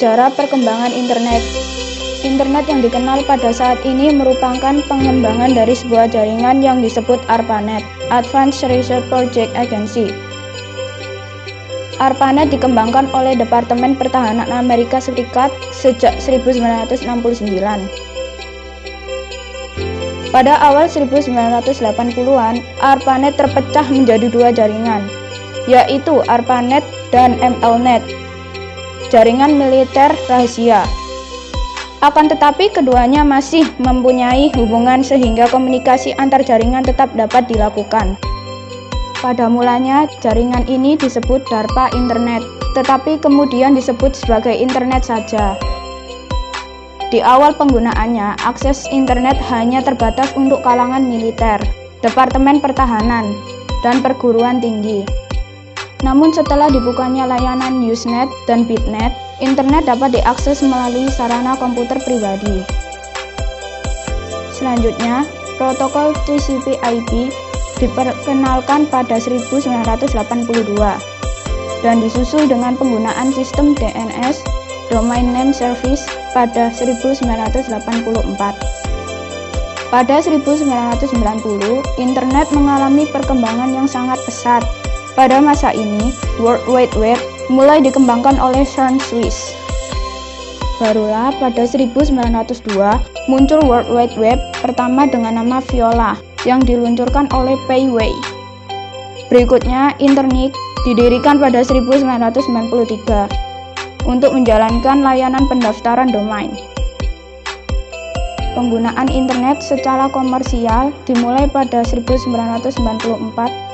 sejarah perkembangan internet. Internet yang dikenal pada saat ini merupakan pengembangan dari sebuah jaringan yang disebut ARPANET, Advanced Research Project Agency. ARPANET dikembangkan oleh Departemen Pertahanan Amerika Serikat sejak 1969. Pada awal 1980-an, ARPANET terpecah menjadi dua jaringan, yaitu ARPANET dan MLNet, jaringan militer rahasia. Akan tetapi keduanya masih mempunyai hubungan sehingga komunikasi antar jaringan tetap dapat dilakukan. Pada mulanya, jaringan ini disebut DARPA Internet, tetapi kemudian disebut sebagai Internet saja. Di awal penggunaannya, akses internet hanya terbatas untuk kalangan militer, Departemen Pertahanan, dan perguruan tinggi. Namun setelah dibukanya layanan Usenet dan Bitnet, internet dapat diakses melalui sarana komputer pribadi. Selanjutnya, protokol TCP/IP diperkenalkan pada 1982 dan disusul dengan penggunaan sistem DNS Domain Name Service pada 1984. Pada 1990, internet mengalami perkembangan yang sangat pesat. Pada masa ini, World Wide Web mulai dikembangkan oleh Sean Swiss. Barulah pada 1902 muncul World Wide Web pertama dengan nama Viola yang diluncurkan oleh Pei Wei. Berikutnya, Internet didirikan pada 1993 untuk menjalankan layanan pendaftaran domain. Penggunaan internet secara komersial dimulai pada 1994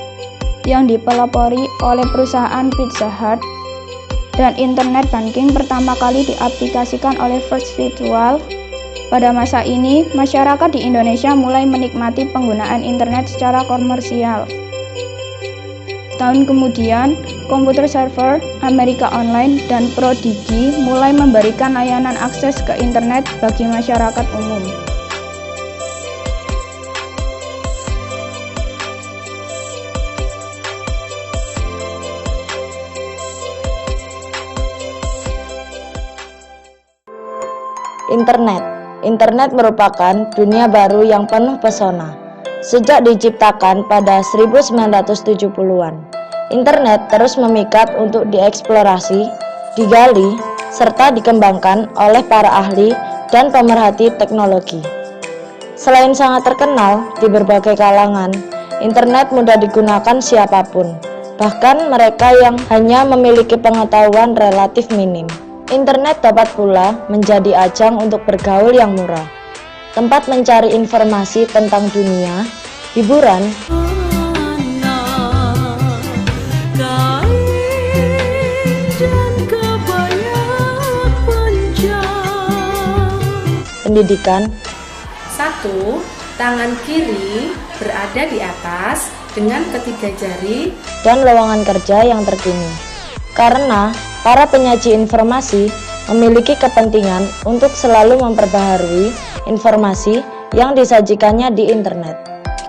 yang dipelopori oleh perusahaan Pizza Hut, dan internet banking pertama kali diaplikasikan oleh First Virtual. Pada masa ini, masyarakat di Indonesia mulai menikmati penggunaan internet secara komersial. Tahun kemudian, komputer server, Amerika Online, dan Prodigy mulai memberikan layanan akses ke internet bagi masyarakat umum. Internet merupakan dunia baru yang penuh pesona. Sejak diciptakan pada 1970-an, internet terus memikat untuk dieksplorasi, digali, serta dikembangkan oleh para ahli dan pemerhati teknologi. Selain sangat terkenal di berbagai kalangan, internet mudah digunakan siapapun, bahkan mereka yang hanya memiliki pengetahuan relatif minim. Internet dapat pula menjadi ajang untuk bergaul yang murah, tempat mencari informasi tentang dunia, hiburan, pendidikan. 1. Tangan kiri berada di atas dengan ketiga jari dan lowongan kerja yang terkini. Karena para penyaji informasi memiliki kepentingan untuk selalu memperbaharui informasi yang disajikannya di internet.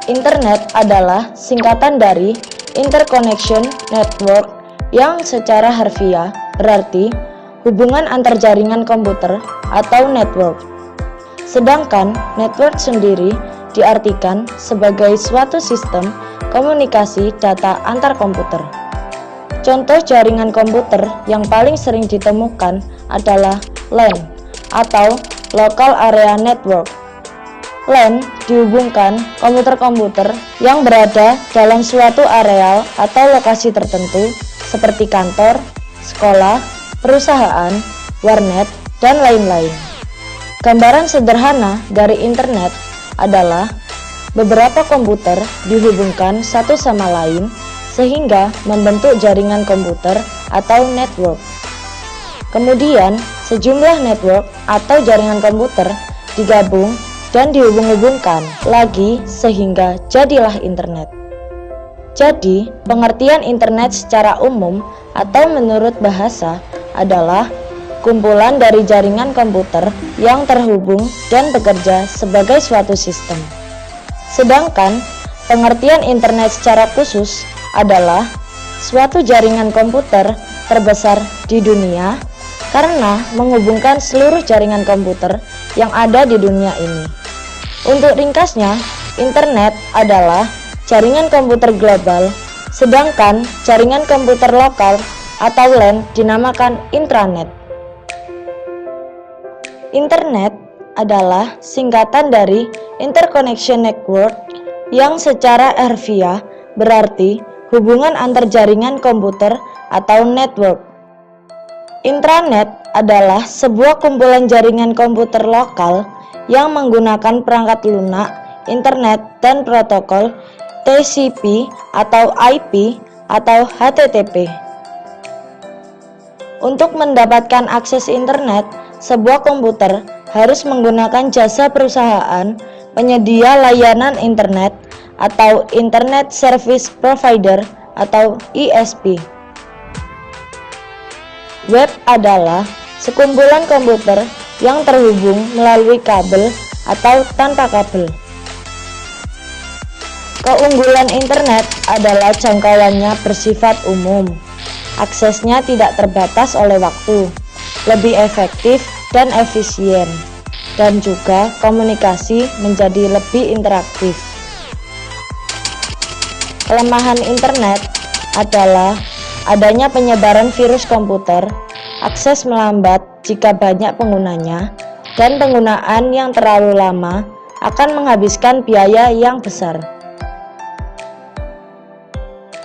Internet adalah singkatan dari Interconnection Network yang secara harfiah berarti hubungan antar jaringan komputer atau network. Sedangkan network sendiri diartikan sebagai suatu sistem komunikasi data antar komputer. Contoh jaringan komputer yang paling sering ditemukan adalah LAN atau Local Area Network. LAN dihubungkan komputer-komputer yang berada dalam suatu areal atau lokasi tertentu seperti kantor, sekolah, perusahaan, warnet, dan lain-lain. Gambaran sederhana dari internet adalah beberapa komputer dihubungkan satu sama lain sehingga membentuk jaringan komputer atau network. Kemudian, sejumlah network atau jaringan komputer digabung dan dihubung-hubungkan lagi sehingga jadilah internet. Jadi, pengertian internet secara umum atau menurut bahasa adalah kumpulan dari jaringan komputer yang terhubung dan bekerja sebagai suatu sistem. Sedangkan, pengertian internet secara khusus adalah suatu jaringan komputer terbesar di dunia karena menghubungkan seluruh jaringan komputer yang ada di dunia ini. Untuk ringkasnya, internet adalah jaringan komputer global, sedangkan jaringan komputer lokal atau LAN dinamakan intranet. Internet adalah singkatan dari Interconnection Network yang secara harfiah berarti hubungan antar jaringan komputer atau network. Intranet adalah sebuah kumpulan jaringan komputer lokal yang menggunakan perangkat lunak, internet, dan protokol TCP atau IP atau HTTP. Untuk mendapatkan akses internet, sebuah komputer harus menggunakan jasa perusahaan penyedia layanan internet atau Internet Service Provider atau ISP. Web adalah sekumpulan komputer yang terhubung melalui kabel atau tanpa kabel. Keunggulan internet adalah jangkauannya bersifat umum, aksesnya tidak terbatas oleh waktu, lebih efektif dan efisien, dan juga komunikasi menjadi lebih interaktif. Kelemahan internet adalah adanya penyebaran virus komputer, akses melambat jika banyak penggunanya, dan penggunaan yang terlalu lama akan menghabiskan biaya yang besar.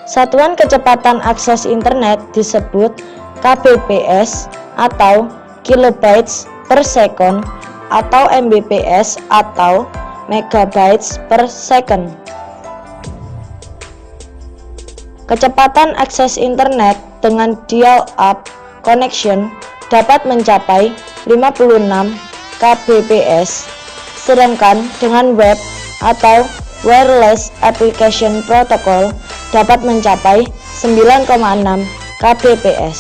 Satuan kecepatan akses internet disebut kbps atau kilobytes per second atau mbps atau megabytes per second. Kecepatan akses internet dengan dial-up connection dapat mencapai 56 kbps, sedangkan dengan web atau wireless application protocol dapat mencapai 9,6 kbps.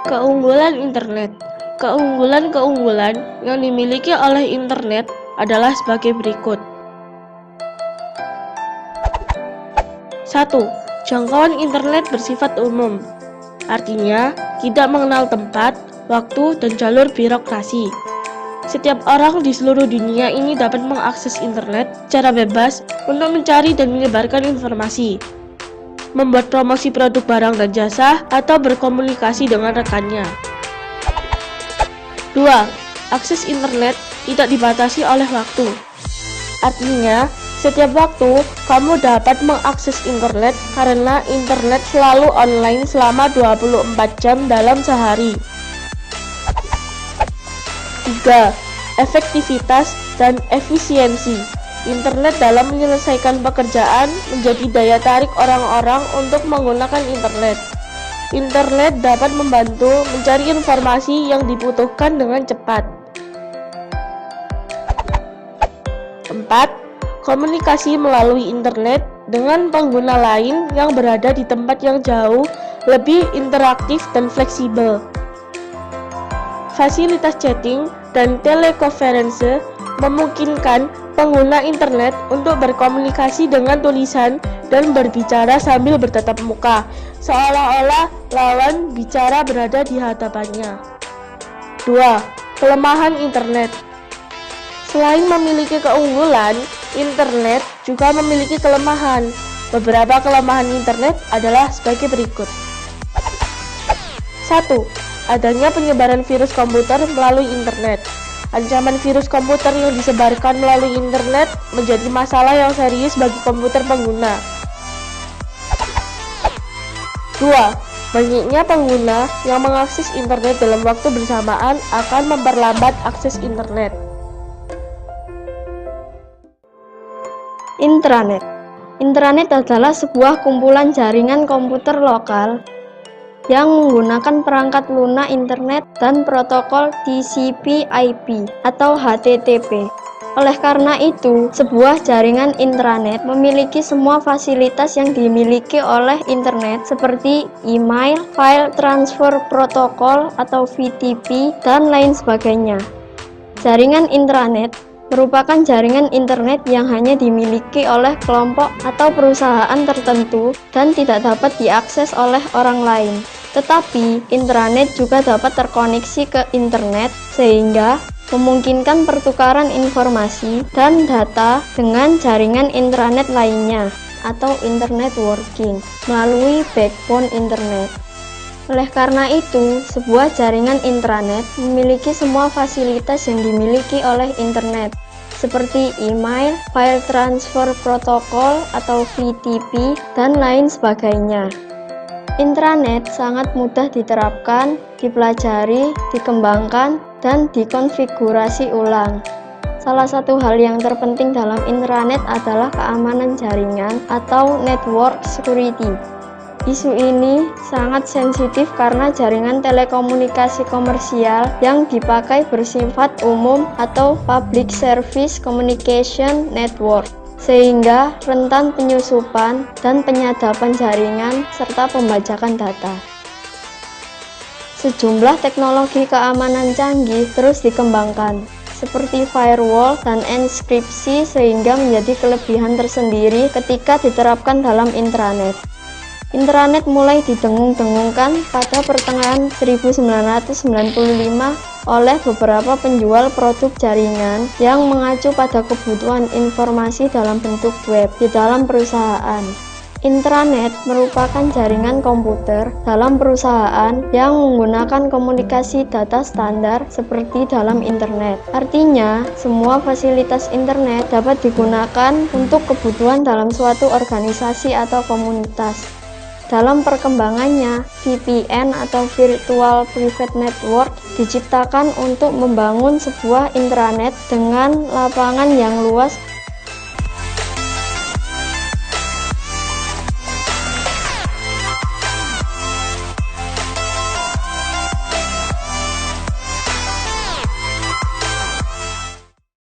Keunggulan internet. Keunggulan-keunggulan yang dimiliki oleh internet adalah sebagai berikut. 1. Jangkauan internet bersifat umum. Artinya, tidak mengenal tempat, waktu, dan jalur birokrasi. Setiap orang di seluruh dunia ini dapat mengakses internet secara bebas untuk mencari dan menyebarkan informasi, membuat promosi produk barang dan jasa, atau berkomunikasi dengan rekannya. 2. Akses internet tidak dibatasi oleh waktu. Artinya, setiap waktu kamu dapat mengakses internet karena internet selalu online selama 24 jam dalam sehari. 3. Efektivitas dan efisiensi. Internet dalam menyelesaikan pekerjaan menjadi daya tarik orang-orang untuk menggunakan internet. Internet dapat membantu mencari informasi yang dibutuhkan dengan cepat. 4. Komunikasi melalui internet dengan pengguna lain yang berada di tempat yang jauh lebih interaktif dan fleksibel. Fasilitas chatting dan telekonferensi memungkinkan pengguna internet untuk berkomunikasi dengan tulisan dan berbicara sambil bertatap muka, seolah-olah lawan bicara berada di hadapannya. 2. Kelemahan internet. Selain memiliki keunggulan, internet juga memiliki kelemahan. Beberapa kelemahan internet adalah sebagai berikut. 1. Adanya penyebaran virus komputer melalui internet. Ancaman virus komputer yang disebarkan melalui internet menjadi masalah yang serius bagi komputer pengguna. 2. Banyaknya pengguna yang mengakses internet dalam waktu bersamaan akan memperlambat akses internet. Intranet. Intranet adalah sebuah kumpulan jaringan komputer lokal yang menggunakan perangkat lunak internet dan protokol TCP/IP atau HTTP. Oleh karena itu, sebuah jaringan intranet memiliki semua fasilitas yang dimiliki oleh internet seperti email, file transfer protokol atau VTP, dan lain sebagainya. Jaringan intranet merupakan jaringan internet yang hanya dimiliki oleh kelompok atau perusahaan tertentu dan tidak dapat diakses oleh orang lain. Tetapi, intranet juga dapat terkoneksi ke internet sehingga memungkinkan pertukaran informasi dan data dengan jaringan intranet lainnya atau internet working melalui backbone internet. Oleh karena itu, sebuah jaringan intranet memiliki semua fasilitas yang dimiliki oleh internet, seperti email, file transfer protocol atau VTP, dan lain sebagainya. Intranet sangat mudah diterapkan, dipelajari, dikembangkan, dan dikonfigurasi ulang. Salah satu hal yang terpenting dalam intranet adalah keamanan jaringan atau network security. Isu ini sangat sensitif karena jaringan telekomunikasi komersial yang dipakai bersifat umum atau public service communication network, sehingga rentan penyusupan dan penyadapan jaringan serta pembajakan data. Sejumlah teknologi keamanan canggih terus dikembangkan, seperti firewall dan enkripsi, sehingga menjadi kelebihan tersendiri ketika diterapkan dalam intranet. Intranet mulai didengung-dengungkan pada pertengahan 1995 oleh beberapa penjual produk jaringan yang mengacu pada kebutuhan informasi dalam bentuk web di dalam perusahaan. Intranet merupakan jaringan komputer dalam perusahaan yang menggunakan komunikasi data standar seperti dalam internet. Artinya, semua fasilitas internet dapat digunakan untuk kebutuhan dalam suatu organisasi atau komunitas. Dalam perkembangannya, VPN atau Virtual Private Network diciptakan untuk membangun sebuah intranet dengan lapangan yang luas